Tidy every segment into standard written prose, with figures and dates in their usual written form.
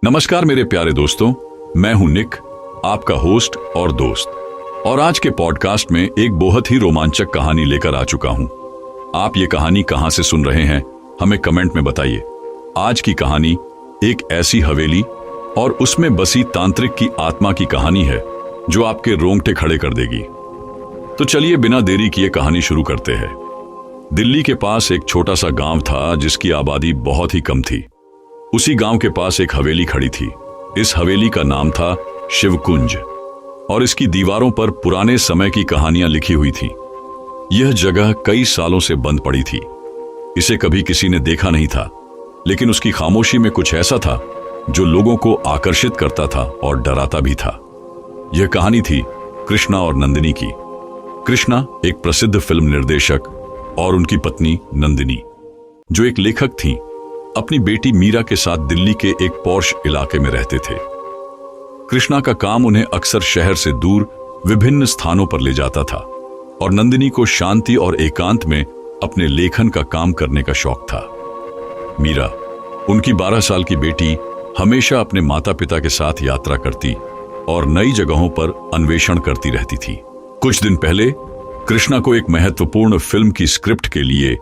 नमस्कार मेरे प्यारे दोस्तों, मैं हूं निक, आपका होस्ट और दोस्त। और आज के पॉडकास्ट में एक बहुत ही रोमांचक कहानी लेकर आ चुका हूं। आप ये कहानी कहां से सुन रहे हैं हमें कमेंट में बताइए। आज की कहानी एक ऐसी हवेली और उसमें बसी तांत्रिक की आत्मा की कहानी है जो आपके रोंगटे खड़े कर देगी। तो चलिए बिना देरी किए कहानी शुरू करते हैं। दिल्ली के पास एक छोटा सा गांव था जिसकी आबादी बहुत ही कम थी। उसी गांव के पास एक हवेली खड़ी थी। इस हवेली का नाम था शिवकुंज और इसकी दीवारों पर पुराने समय की कहानियां लिखी हुई थी। यह जगह कई सालों से बंद पड़ी थी। इसे कभी किसी ने देखा नहीं था, लेकिन उसकी खामोशी में कुछ ऐसा था जो लोगों को आकर्षित करता था और डराता भी था। यह कहानी थी कृष्णा और नंदिनी की। कृष्णा एक प्रसिद्ध फिल्म निर्देशक और उनकी पत्नी नंदिनी, जो एक लेखक थीं, अपनी बेटी मीरा के साथ दिल्ली के एक पॉश इलाके में रहते थे। कृष्णा का काम उन्हें अक्सर शहर से दूर विभिन्न स्थानों पर ले जाता था और नंदिनी को शांति और एकांत में अपने लेखन का काम करने का शौक था। मीरा, उनकी 12 साल की बेटी, हमेशा अपने माता पिता के साथ यात्रा करती और नई जगहों पर अन्वेषण करती रहती थी। कुछ दिन पहले कृष्णा को एक महत्वपूर्ण फिल्म की स्क्रिप्ट के लिए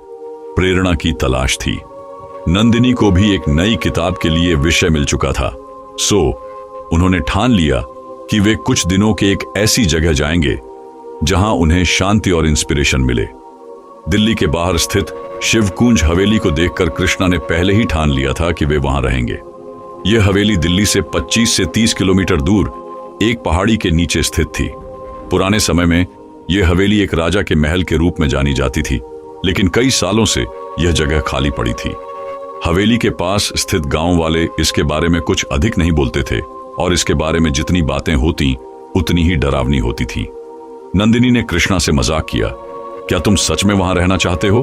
प्रेरणा की तलाश थी। नंदिनी को भी एक नई किताब के लिए विषय मिल चुका था। सो उन्होंने ठान लिया कि वे कुछ दिनों के एक ऐसी जगह जाएंगे जहां उन्हें शांति और इंस्पिरेशन मिले। दिल्ली के बाहर स्थित शिवकुंज हवेली को देखकर कृष्णा ने पहले ही ठान लिया था कि वे वहां रहेंगे। यह हवेली दिल्ली से 25 से 30 किलोमीटर दूर एक पहाड़ी के नीचे स्थित थी। पुराने समय में यह हवेली एक राजा के महल के रूप में जानी जाती थी, लेकिन कई सालों से यह जगह खाली पड़ी थी। हवेली के पास स्थित गांव वाले इसके बारे में कुछ अधिक नहीं बोलते थे और इसके बारे में जितनी बातें होती उतनी ही डरावनी होती थी। नंदिनी ने कृष्णा से मजाक किया, क्या तुम सच में वहां रहना चाहते हो?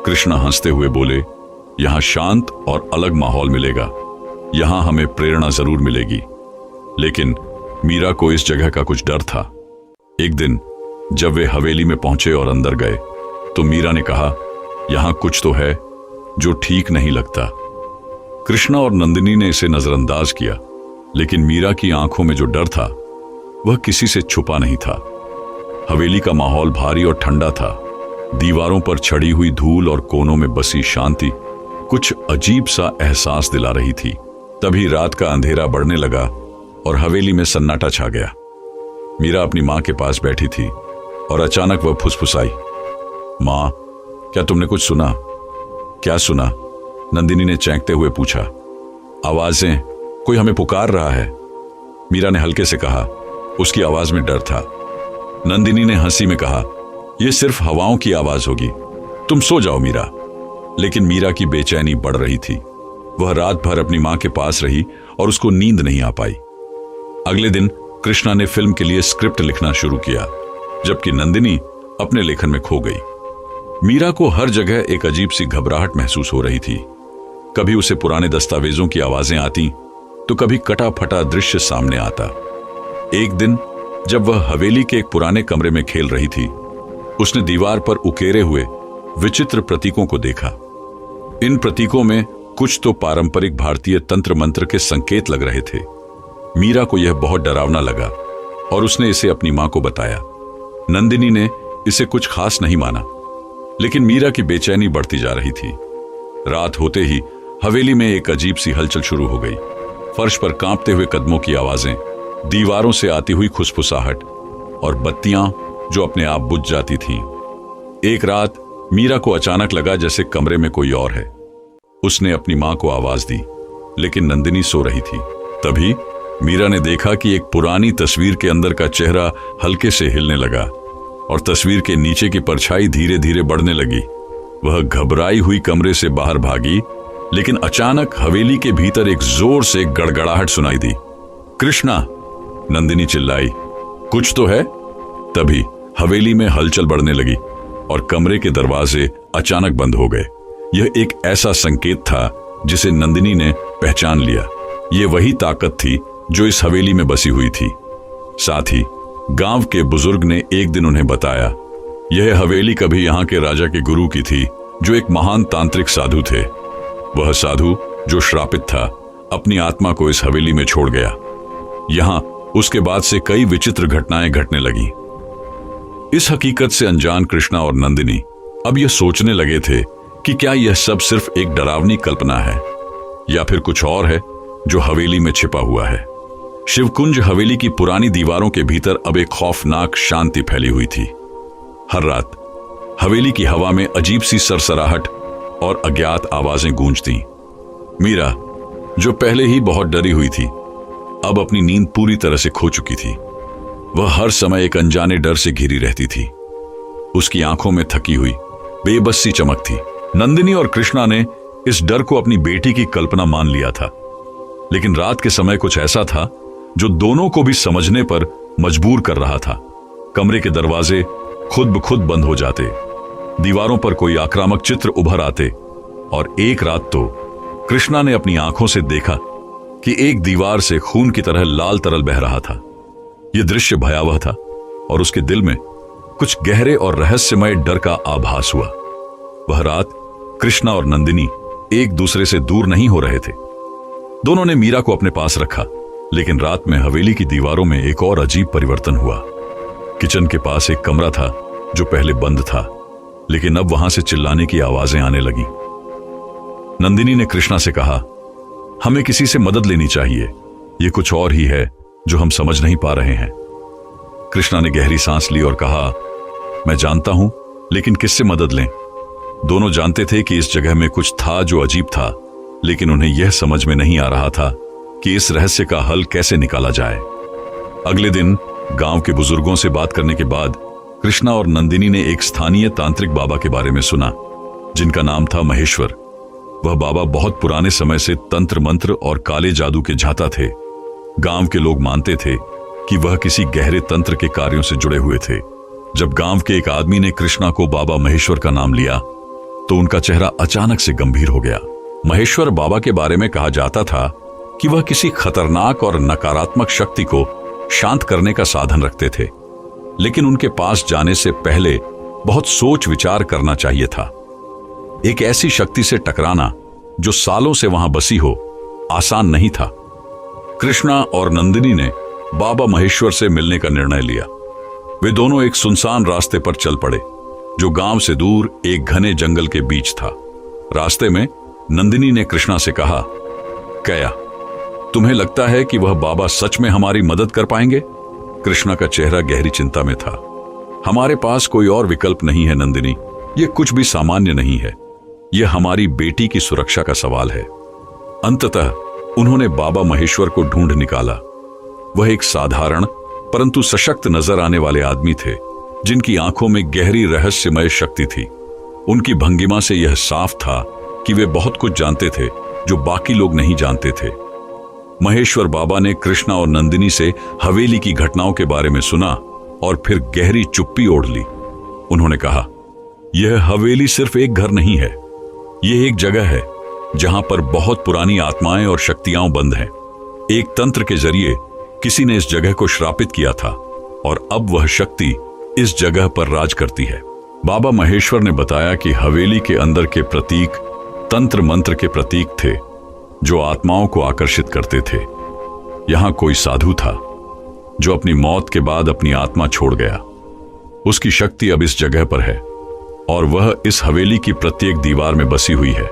कृष्णा हंसते हुए बोले, यहां शांत और अलग माहौल मिलेगा, यहां हमें प्रेरणा जरूर मिलेगी। लेकिन मीरा को इस जगह का कुछ डर था। एक दिन जब वे हवेली में पहुंचे और अंदर गए तो मीरा ने कहा, यहां कुछ तो है जो ठीक नहीं लगता। कृष्णा और नंदिनी ने इसे नजरअंदाज किया, लेकिन मीरा की आंखों में जो डर था वह किसी से छुपा नहीं था। हवेली का माहौल भारी और ठंडा था। दीवारों पर छड़ी हुई धूल और कोनों में बसी शांति कुछ अजीब सा एहसास दिला रही थी। तभी रात का अंधेरा बढ़ने लगा और हवेली में सन्नाटा छा गया। मीरा अपनी मां के पास बैठी थी और अचानक वह फुसफुसाई, मां, क्या तुमने कुछ सुना? क्या सुना? नंदिनी ने चौंकते हुए पूछा। आवाजें, कोई हमें पुकार रहा है, मीरा ने हल्के से कहा। उसकी आवाज में डर था। नंदिनी ने हंसी में कहा, यह सिर्फ हवाओं की आवाज होगी, तुम सो जाओ मीरा। लेकिन मीरा की बेचैनी बढ़ रही थी। वह रात भर अपनी मां के पास रही और उसको नींद नहीं आ पाई। अगले दिन कृष्णा ने फिल्म के लिए स्क्रिप्ट लिखना शुरू किया, जबकि नंदिनी अपने लेखन में खो गई। मीरा को हर जगह एक अजीब सी घबराहट महसूस हो रही थी। कभी उसे पुराने दस्तावेजों की आवाजें आती तो कभी कटा फटा दृश्य सामने आता। एक दिन जब वह हवेली के एक पुराने कमरे में खेल रही थी, उसने दीवार पर उकेरे हुए विचित्र प्रतीकों को देखा। इन प्रतीकों में कुछ तो पारंपरिक भारतीय तंत्र मंत्र के संकेत लग रहे थे। मीरा को यह बहुत डरावना लगा और उसने इसे अपनी मां को बताया। नंदिनी ने इसे कुछ खास नहीं माना, लेकिन मीरा की बेचैनी बढ़ती जा रही थी। रात होते ही हवेली में एक अजीब सी हलचल शुरू हो गई। फर्श पर कांपते हुए कदमों की आवाजें, दीवारों से आती हुई खुसफुसाहट और बत्तियां जो अपने आप बुझ जाती थीं। एक रात मीरा को अचानक लगा जैसे कमरे में कोई और है। उसने अपनी मां को आवाज दी, लेकिन नंदिनी सो रही थी। तभी मीरा ने देखा कि एक पुरानी तस्वीर के अंदर का चेहरा हल्के से हिलने लगा और तस्वीर के नीचे की परछाई धीरे धीरे बढ़ने लगी। वह घबराई हुई कमरे से बाहर भागी, लेकिन अचानक हवेली के भीतर एक जोर से गड़गड़ाहट सुनाई दी। कृष्णा, नंदिनी चिल्लाई, कुछ तो है। तभी हवेली में हलचल बढ़ने लगी और कमरे के दरवाजे अचानक बंद हो गए। यह एक ऐसा संकेत था जिसे नंदिनी ने पहचान लिया। यह वही ताकत थी जो इस हवेली में बसी हुई थी। साथ ही गांव के बुजुर्ग ने एक दिन उन्हें बताया, यह हवेली कभी यहाँ के राजा के गुरु की थी, जो एक महान तांत्रिक साधु थे। वह साधु जो श्रापित था, अपनी आत्मा को इस हवेली में छोड़ गया। यहां उसके बाद से कई विचित्र घटनाएं घटने लगी। इस हकीकत से अनजान कृष्णा और नंदिनी अब यह सोचने लगे थे कि क्या यह सब सिर्फ एक डरावनी कल्पना है या फिर कुछ और है जो हवेली में छिपा हुआ है। शिवकुंज हवेली की पुरानी दीवारों के भीतर अब एक खौफनाक शांति फैली हुई थी। हर रात हवेली की हवा में अजीब सी सरसराहट और अज्ञात आवाजें गूंजती। मीरा, जो पहले ही बहुत डरी हुई थी, अब अपनी नींद पूरी तरह से खो चुकी थी। वह हर समय एक अनजाने डर से घिरी रहती थी। उसकी आंखों में थकी हुई बेबस सी चमक थी। नंदिनी और कृष्णा ने इस डर को अपनी बेटी की कल्पना मान लिया था, लेकिन रात के समय कुछ ऐसा था जो दोनों को भी समझने पर मजबूर कर रहा था। कमरे के दरवाजे खुद ब खुद बंद हो जाते, दीवारों पर कोई आक्रामक चित्र उभर आते, और एक रात तो कृष्णा ने अपनी आंखों से देखा कि एक दीवार से खून की तरह लाल तरल बह रहा था। यह दृश्य भयावह था और उसके दिल में कुछ गहरे और रहस्यमय डर का आभास हुआ। वह रात कृष्णा और नंदिनी एक दूसरे से दूर नहीं हो रहे थे। दोनों ने मीरा को अपने पास रखा, लेकिन रात में हवेली की दीवारों में एक और अजीब परिवर्तन हुआ। किचन के पास एक कमरा था जो पहले बंद था, लेकिन अब वहां से चिल्लाने की आवाजें आने लगी। नंदिनी ने कृष्णा से कहा, हमें किसी से मदद लेनी चाहिए, ये कुछ और ही है जो हम समझ नहीं पा रहे हैं। कृष्णा ने गहरी सांस ली और कहा, मैं जानता हूं, लेकिन किससे मदद लें? दोनों जानते थे कि इस जगह में कुछ था जो अजीब था, लेकिन उन्हें यह समझ में नहीं आ रहा था कि इस रहस्य का हल कैसे निकाला जाए। अगले दिन गांव के बुजुर्गों से बात करने के बाद कृष्णा और नंदिनी ने एक स्थानीय तांत्रिक बाबा के बारे में सुना, जिनका नाम था महेश्वर। वह बाबा बहुत पुराने समय से तंत्र मंत्र और काले जादू के झाता थे। गांव के लोग मानते थे कि वह किसी गहरे तंत्र के कार्यों से जुड़े हुए थे। जब गांव के एक आदमी ने कृष्णा को बाबा महेश्वर का नाम लिया तो उनका चेहरा अचानक से गंभीर हो गया। महेश्वर बाबा के बारे में कहा जाता था कि वह किसी खतरनाक और नकारात्मक शक्ति को शांत करने का साधन रखते थे, लेकिन उनके पास जाने से पहले बहुत सोच विचार करना चाहिए था। एक ऐसी शक्ति से टकराना जो सालों से वहां बसी हो, आसान नहीं था। कृष्णा और नंदिनी ने बाबा महेश्वर से मिलने का निर्णय लिया। वे दोनों एक सुनसान रास्ते पर चल पड़े जो गांव से दूर एक घने जंगल के बीच था। रास्ते में नंदिनी ने कृष्णा से कहा, क्या तुम्हें लगता है कि वह बाबा सच में हमारी मदद कर पाएंगे? कृष्णा का चेहरा गहरी चिंता में था। हमारे पास कोई और विकल्प नहीं है नंदिनी, यह कुछ भी सामान्य नहीं है, यह हमारी बेटी की सुरक्षा का सवाल है। अंततः उन्होंने बाबा महेश्वर को ढूंढ निकाला। वह एक साधारण परंतु सशक्त नजर आने वाले आदमी थे, जिनकी आंखों में गहरी रहस्यमय शक्ति थी। उनकी भंगिमा से यह साफ था कि वे बहुत कुछ जानते थे जो बाकी लोग नहीं जानते थे। महेश्वर बाबा ने कृष्णा और नंदिनी से हवेली की घटनाओं के बारे में सुना और फिर गहरी चुप्पी ओढ़ ली। उन्होंने कहा, यह हवेली सिर्फ एक घर नहीं है, यह एक जगह है जहां पर बहुत पुरानी आत्माएं और शक्तियां बंद हैं। एक तंत्र के जरिए किसी ने इस जगह को श्रापित किया था और अब वह शक्ति इस जगह पर राज करती है। बाबा महेश्वर ने बताया कि हवेली के अंदर के प्रतीक तंत्र मंत्र के प्रतीक थे जो आत्माओं को आकर्षित करते थे। यहां कोई साधु था जो अपनी मौत के बाद अपनी आत्मा छोड़ गया। उसकी शक्ति अब इस जगह पर है और वह इस हवेली की प्रत्येक दीवार में बसी हुई है।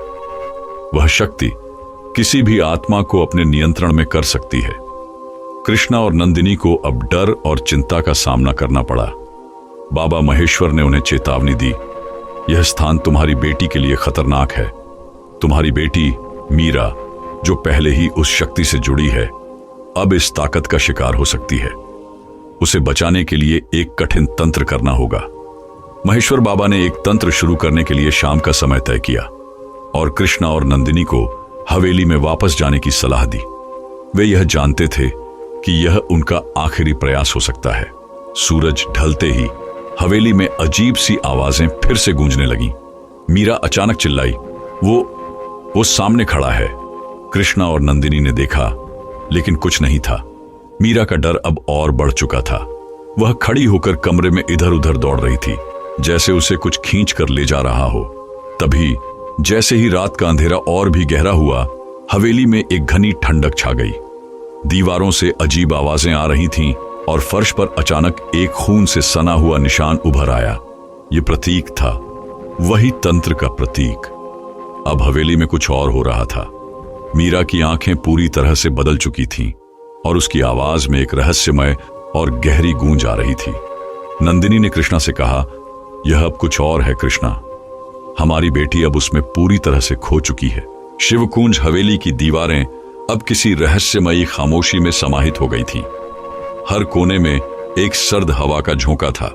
वह शक्ति किसी भी आत्मा को अपने नियंत्रण में कर सकती है। कृष्णा और नंदिनी को अब डर और चिंता का सामना करना पड़ा। बाबा महेश्वर ने उन्हें चेतावनी दी, यह स्थान तुम्हारी बेटी के लिए खतरनाक है। तुम्हारी बेटी मीरा, जो पहले ही उस शक्ति से जुड़ी है, अब इस ताकत का शिकार हो सकती है। उसे बचाने के लिए एक कठिन तंत्र करना होगा। महेश्वर बाबा ने एक तंत्र शुरू करने के लिए शाम का समय तय किया और कृष्णा और नंदिनी को हवेली में वापस जाने की सलाह दी। वे यह जानते थे कि यह उनका आखिरी प्रयास हो सकता है। सूरज ढलते ही हवेली में अजीब सी आवाजें फिर से गूंजने लगीं। मीरा अचानक चिल्लाई, वो सामने खड़ा है। कृष्णा और नंदिनी ने देखा, लेकिन कुछ नहीं था। मीरा का डर अब और बढ़ चुका था। वह खड़ी होकर कमरे में इधर उधर दौड़ रही थी, जैसे उसे कुछ खींच कर ले जा रहा हो। तभी जैसे ही रात का अंधेरा और भी गहरा हुआ, हवेली में एक घनी ठंडक छा गई। दीवारों से अजीब आवाजें आ रही थीं और फर्श पर अचानक एक खून से सना हुआ निशान उभर आया। ये प्रतीक था, वही तंत्र का प्रतीक। अब हवेली में कुछ और हो रहा था। मीरा की आंखें पूरी तरह से बदल चुकी थीं और उसकी आवाज में एक रहस्यमय और गहरी गूंज आ रही थी। नंदिनी ने कृष्णा से कहा, यह अब कुछ और है कृष्णा, हमारी बेटी अब उसमें पूरी तरह से खो चुकी है। शिवकुंज हवेली की दीवारें अब किसी रहस्यमयी खामोशी में समाहित हो गई थीं। हर कोने में एक सर्द हवा का झोंका था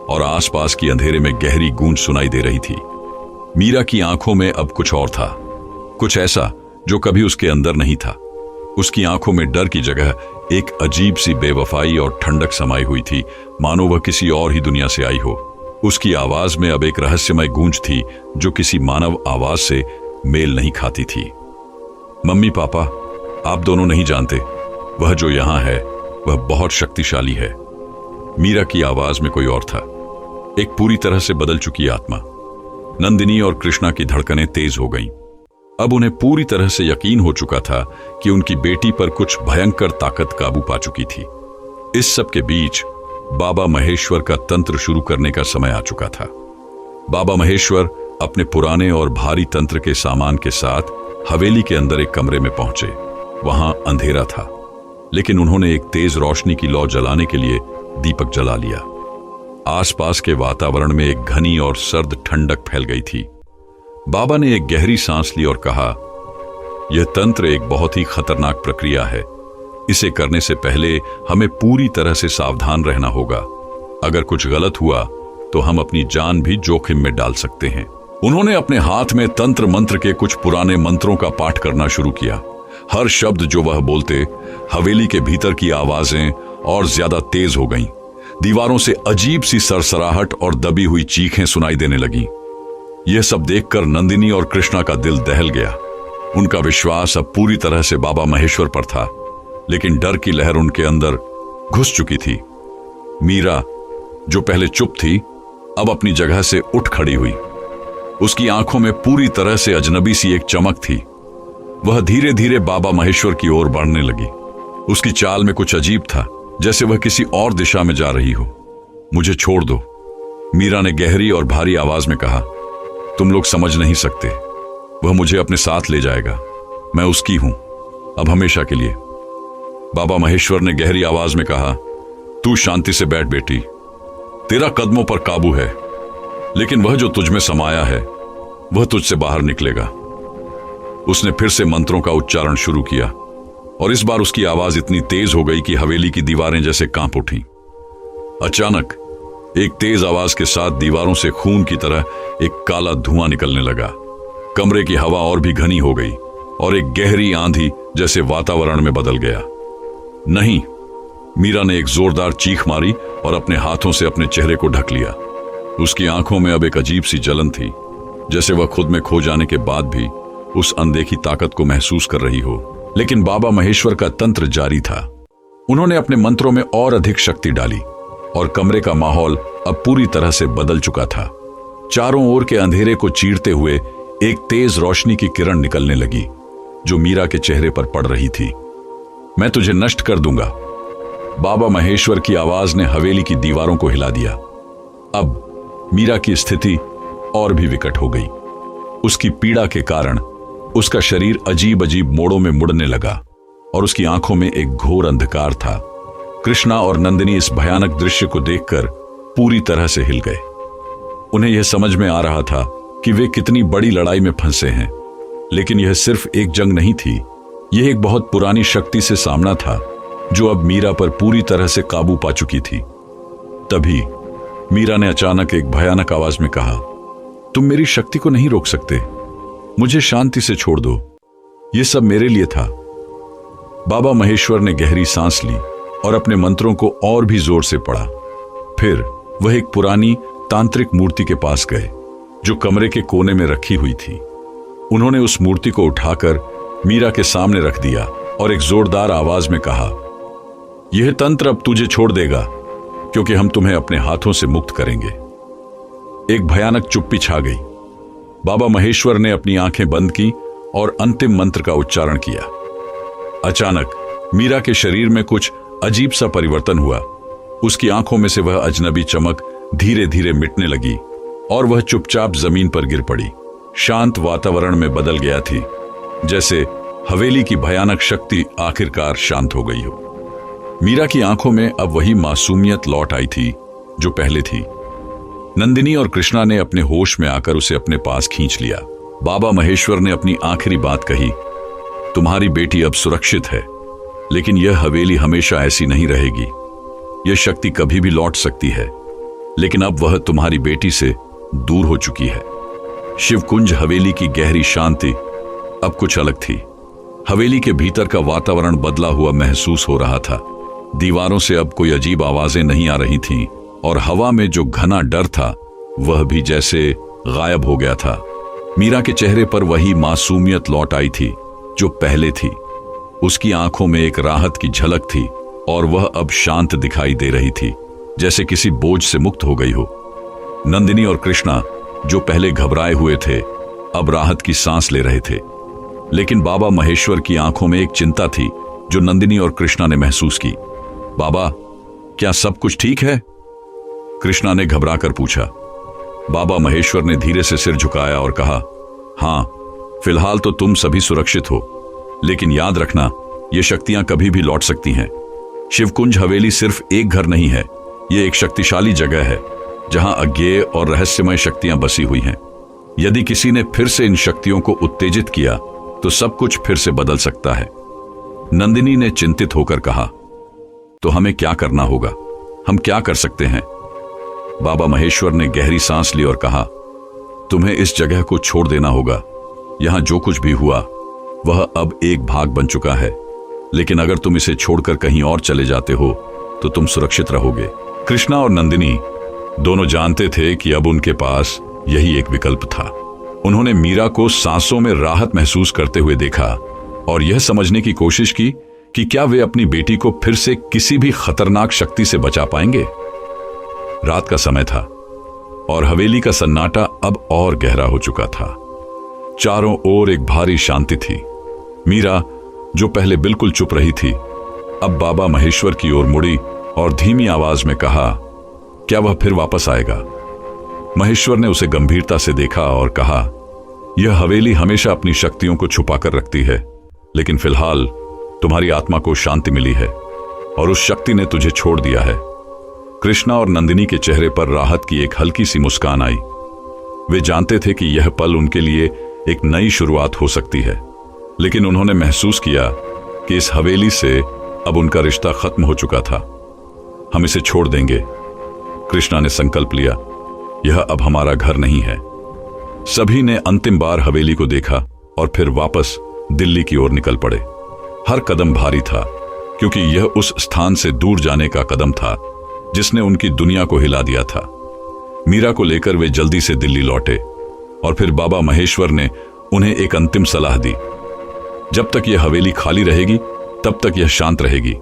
और आसपास की अंधेरे में गहरी गूंज सुनाई दे रही थी। मीरा की आंखों में अब कुछ और था, कुछ ऐसा जो कभी उसके अंदर नहीं था। उसकी आंखों में डर की जगह एक अजीब सी बेवफाई और ठंडक समाई हुई थी, मानो वह किसी और ही दुनिया से आई हो। उसकी आवाज में अब एक रहस्यमय गूंज थी जो किसी मानव आवाज से मेल नहीं खाती थी। मम्मी पापा, आप दोनों नहीं जानते, वह जो यहां है वह बहुत शक्तिशाली है। मीरा की आवाज में कोई और था, एक पूरी तरह से बदल चुकी आत्मा। नंदिनी और कृष्णा की धड़कनें तेज हो गईं। अब उन्हें पूरी तरह से यकीन हो चुका था कि उनकी बेटी पर कुछ भयंकर ताकत काबू पा चुकी थी। इस सब के बीच बाबा महेश्वर का तंत्र शुरू करने का समय आ चुका था। बाबा महेश्वर अपने पुराने और भारी तंत्र के सामान के साथ हवेली के अंदर एक कमरे में पहुंचे। वहां अंधेरा था, लेकिन उन्होंने एक तेज रोशनी की लौ जलाने के लिए दीपक जला लिया। आसपास के वातावरण में एक घनी और सर्द ठंडक फैल गई थी। बाबा ने एक गहरी सांस ली और कहा, यह तंत्र एक बहुत ही खतरनाक प्रक्रिया है। इसे करने से पहले हमें पूरी तरह से सावधान रहना होगा। अगर कुछ गलत हुआ तो हम अपनी जान भी जोखिम में डाल सकते हैं। उन्होंने अपने हाथ में तंत्र मंत्र के कुछ पुराने मंत्रों का पाठ करना शुरू किया। हर शब्द जो वह बोलते, हवेली के भीतर की आवाजें और ज्यादा तेज हो गईं। दीवारों से अजीब सी सरसराहट और दबी हुई चीखें सुनाई देने लगीं। यह सब देखकर नंदिनी और कृष्णा का दिल दहल गया। उनका विश्वास अब पूरी तरह से बाबा महेश्वर पर था, लेकिन डर की लहर उनके अंदर घुस चुकी थी। मीरा, जो पहले चुप थी, अब अपनी जगह से उठ खड़ी हुई। उसकी आंखों में पूरी तरह से अजनबी सी एक चमक थी। वह धीरे धीरे बाबा महेश्वर की ओर बढ़ने लगी। उसकी चाल में कुछ अजीब था, जैसे वह किसी और दिशा में जा रही हो। मुझे छोड़ दो, मीरा ने गहरी और भारी आवाज में कहा। तुम लोग समझ नहीं सकते, वह मुझे अपने साथ ले जाएगा। मैं उसकी हूं, अब हमेशा के लिए। बाबा महेश्वर ने गहरी आवाज में कहा, तू शांति से बैठ बेटी, तेरा कदमों पर काबू है, लेकिन वह जो तुझ में समाया है वह तुझसे बाहर निकलेगा। उसने फिर से मंत्रों का उच्चारण शुरू किया और इस बार उसकी आवाज इतनी तेज हो गई कि हवेली की दीवारें जैसे कांप उठीं। अचानक एक तेज आवाज के साथ दीवारों से खून की तरह एक काला धुआं निकलने लगा। कमरे की हवा और भी घनी हो गई और एक गहरी आंधी जैसे वातावरण में बदल गया। नहीं, मीरा ने एक जोरदार चीख मारी और अपने हाथों से अपने चेहरे को ढक लिया। उसकी आंखों में अब एक अजीब सी जलन थी, जैसे वह खुद में खो जाने के बाद भी उस अनदेखी ताकत को महसूस कर रही हो। लेकिन बाबा महेश्वर का तंत्र जारी था। उन्होंने अपने मंत्रों में और अधिक शक्ति डाली और कमरे का माहौल अब पूरी तरह से बदल चुका था। चारों ओर के अंधेरे को चीरते हुए एक तेज रोशनी की किरण निकलने लगी, जो मीरा के चेहरे पर पड़ रही थी। मैं तुझे नष्ट कर दूंगा, बाबा महेश्वर की आवाज ने हवेली की दीवारों को हिला दिया। अब मीरा की स्थिति और भी विकट हो गई। उसकी पीड़ा के कारण उसका शरीर अजीब अजीब मोड़ों में मुड़ने लगा और उसकी आंखों में एक घोर अंधकार था। कृष्णा और नंदिनी इस भयानक दृश्य को देखकर पूरी तरह से हिल गए। उन्हें यह समझ में आ रहा था कि वे कितनी बड़ी लड़ाई में फंसे हैं, लेकिन यह सिर्फ एक जंग नहीं थी। यह एक बहुत पुरानी शक्ति से सामना था जो अब मीरा पर पूरी तरह से काबू पा चुकी थी। तभी मीरा ने अचानक एक भयानक आवाज में कहा, तुम मेरी शक्ति को नहीं रोक सकते, मुझे शांति से छोड़ दो, यह सब मेरे लिए था। बाबा महेश्वर ने गहरी सांस ली और अपने मंत्रों को और भी जोर से पढ़ा। फिर वह एक पुरानी तांत्रिक मूर्ति के पास गए जो कमरे के कोने में रखी हुई थी। उन्होंने उस मूर्ति को उठाकर मीरा के सामने रख दिया और एक जोरदार आवाज में कहा, यह तंत्र अब तुझे छोड़ देगा, क्योंकि हम तुम्हें अपने हाथों से मुक्त करेंगे। एक भयानक चुप्पी छा गई। बाबा महेश्वर ने अपनी आंखें बंद की और अंतिम मंत्र का उच्चारण किया। अचानक मीरा के शरीर में कुछ अजीब सा परिवर्तन हुआ। उसकी आंखों में से वह अजनबी चमक धीरे धीरे मिटने लगी और वह चुपचाप जमीन पर गिर पड़ी। शांत वातावरण में बदल गया थी, जैसे हवेली की भयानक शक्ति आखिरकार शांत हो गई हो। मीरा की आंखों में अब वही मासूमियत लौट आई थी जो पहले थी। नंदिनी और कृष्णा ने अपने होश में आकर उसे अपने पास खींच लिया। बाबा महेश्वर ने अपनी आखिरी बात कही, तुम्हारी बेटी अब सुरक्षित है, लेकिन यह हवेली हमेशा ऐसी नहीं रहेगी। यह शक्ति कभी भी लौट सकती है, लेकिन अब वह तुम्हारी बेटी से दूर हो चुकी है। शिवकुंज हवेली की गहरी शांति अब कुछ अलग थी। हवेली के भीतर का वातावरण बदला हुआ महसूस हो रहा था। दीवारों से अब कोई अजीब आवाजें नहीं आ रही थीं और हवा में जो घना डर था वह भी जैसे गायब हो गया था। मीरा के चेहरे पर वही मासूमियत लौट आई थी जो पहले थी। उसकी आंखों में एक राहत की झलक थी और वह अब शांत दिखाई दे रही थी, जैसे किसी बोझ से मुक्त हो गई हो। नंदिनी और कृष्णा, जो पहले घबराए हुए थे, अब राहत की सांस ले रहे थे। लेकिन बाबा महेश्वर की आंखों में एक चिंता थी जो नंदिनी और कृष्णा ने महसूस की। बाबा, क्या सब कुछ ठीक है? कृष्णा ने घबराकर पूछा। बाबा महेश्वर ने धीरे से सिर झुकाया और कहा, हां, फिलहाल तो तुम सभी सुरक्षित हो, लेकिन याद रखना, ये शक्तियां कभी भी लौट सकती हैं। शिवकुंज हवेली सिर्फ एक घर नहीं है, ये एक शक्तिशाली जगह है जहां अज्ञेय और रहस्यमय शक्तियां बसी हुई हैं। यदि किसी ने फिर से इन शक्तियों को उत्तेजित किया तो सब कुछ फिर से बदल सकता है। नंदिनी ने चिंतित होकर कहा, तो हमें क्या करना होगा? हम क्या कर सकते हैं? बाबा महेश्वर ने गहरी सांस ली और कहा, तुम्हें इस जगह को छोड़ देना होगा। यहां जो कुछ भी हुआ वह अब एक भाग बन चुका है, लेकिन अगर तुम इसे छोड़कर कहीं और चले जाते हो तो तुम सुरक्षित रहोगे। कृष्णा और नंदिनी दोनों जानते थे कि अब उनके पास यही एक विकल्प था। उन्होंने मीरा को सांसों में राहत महसूस करते हुए देखा और यह समझने की कोशिश की कि क्या वे अपनी बेटी को फिर से किसी भी खतरनाक शक्ति से बचा पाएंगे। रात का समय था और हवेली का सन्नाटा अब और गहरा हो चुका था। चारों ओर एक भारी शांति थी। मीरा, जो पहले बिल्कुल चुप रही थी, अब बाबा महेश्वर की ओर मुड़ी और धीमी आवाज में कहा, क्या वह फिर वापस आएगा? महेश्वर ने उसे गंभीरता से देखा और कहा, यह हवेली हमेशा अपनी शक्तियों को छुपाकर रखती है, लेकिन फिलहाल तुम्हारी आत्मा को शांति मिली है और उस शक्ति ने तुझे छोड़ दिया है। कृष्णा और नंदिनी के चेहरे पर राहत की एक हल्की सी मुस्कान आई। वे जानते थे कि यह पल उनके लिए एक नई शुरुआत हो सकती है, लेकिन उन्होंने महसूस किया कि इस हवेली से अब उनका रिश्ता खत्म हो चुका था। हम इसे छोड़ देंगे, कृष्णा ने संकल्प लिया। यह अब हमारा घर नहीं है। सभी ने अंतिम बार हवेली को देखा और फिर वापस दिल्ली की ओर निकल पड़े। हर कदम भारी था, क्योंकि यह उस स्थान से दूर जाने का कदम था जिसने उनकी दुनिया को हिला दिया था। मीरा को लेकर वे जल्दी से दिल्ली लौटे और फिर बाबा महेश्वर ने उन्हें एक अंतिम सलाह दी। जब तक यह हवेली खाली रहेगी तब तक यह शांत रहेगी।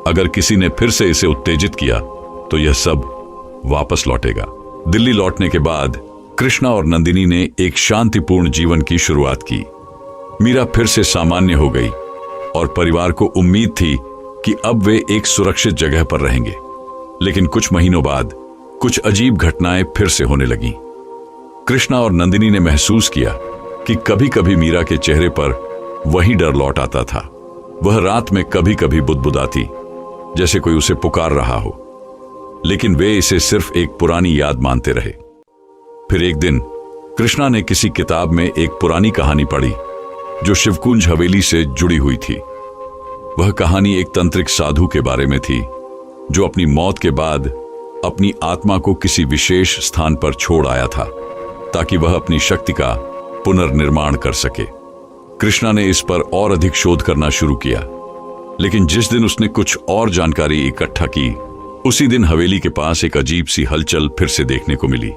अगर किसी ने फिर से इसे उत्तेजित किया तो यह सब वापस लौटेगा। दिल्ली लौटने के बाद कृष्णा और नंदिनी ने एक शांतिपूर्ण जीवन की शुरुआत की। मीरा फिर से सामान्य हो गई और परिवार को उम्मीद थी कि अब वे एक सुरक्षित जगह पर रहेंगे। लेकिन कुछ महीनों बाद कुछ अजीब घटनाएं फिर से होने लगीं। कृष्णा और नंदिनी ने महसूस किया कि कभी कभी मीरा के चेहरे पर वही डर लौट आता था। वह रात में कभी कभी बुदबुदाती, जैसे कोई उसे पुकार रहा हो, लेकिन वे इसे सिर्फ एक पुरानी याद मानते रहे। फिर एक दिन कृष्णा ने किसी किताब में एक पुरानी कहानी पढ़ी जो शिवकुंज हवेली से जुड़ी हुई थी। वह कहानी एक तांत्रिक साधु के बारे में थी जो अपनी मौत के बाद अपनी आत्मा को किसी विशेष स्थान पर छोड़ आया था ताकि वह अपनी शक्ति का पुनर्निर्माण कर सके। कृष्णा ने इस पर और अधिक शोध करना शुरू किया, लेकिन जिस दिन उसने कुछ और जानकारी इकट्ठा की, उसी दिन हवेली के पास एक अजीब सी हलचल फिर से देखने को मिली।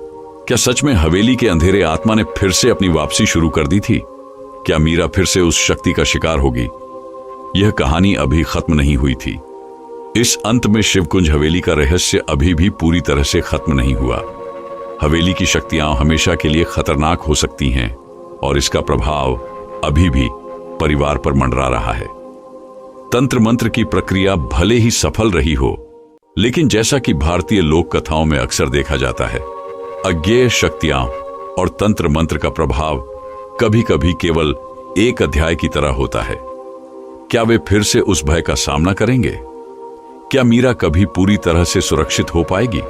क्या सच में हवेली के अंधेरे आत्मा ने फिर से अपनी वापसी शुरू कर दी थी? क्या मीरा फिर से उस शक्ति का शिकार होगी? यह कहानी अभी खत्म नहीं हुई थी। इस अंत में शिवकुंज हवेली का रहस्य अभी भी पूरी तरह से खत्म नहीं हुआ। हवेली की शक्तियां हमेशा के लिए खतरनाक हो सकती हैं और इसका प्रभाव अभी भी परिवार पर मंडरा रहा है। तंत्र मंत्र की प्रक्रिया भले ही सफल रही हो, लेकिन जैसा कि भारतीय लोक कथाओं में अक्सर देखा जाता है, अज्ञेय शक्तियां और तंत्र मंत्र का प्रभाव कभी कभी केवल एक अध्याय की तरह होता है। क्या वे फिर से उस भय का सामना करेंगे? क्या मीरा कभी पूरी तरह से सुरक्षित हो पाएगी?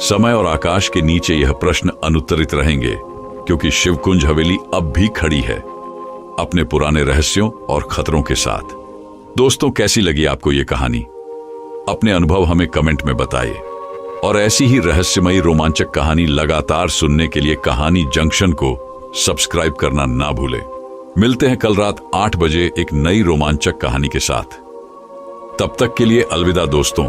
समय और आकाश के नीचे यह प्रश्न अनुत्तरित रहेंगे, क्योंकि शिवकुंज हवेली अब भी खड़ी है, अपने पुराने रहस्यों और खतरों के साथ। दोस्तों, कैसी लगी आपको ये कहानी? अपने अनुभव हमें कमेंट में बताइए, और ऐसी ही रहस्यमयी रोमांचक कहानी लगातार सुनने के लिए कहानी जंक्शन को सब्सक्राइब करना ना भूलें। मिलते हैं कल रात 8 बजे एक नई रोमांचक कहानी के साथ। तब तक के लिए अलविदा दोस्तों।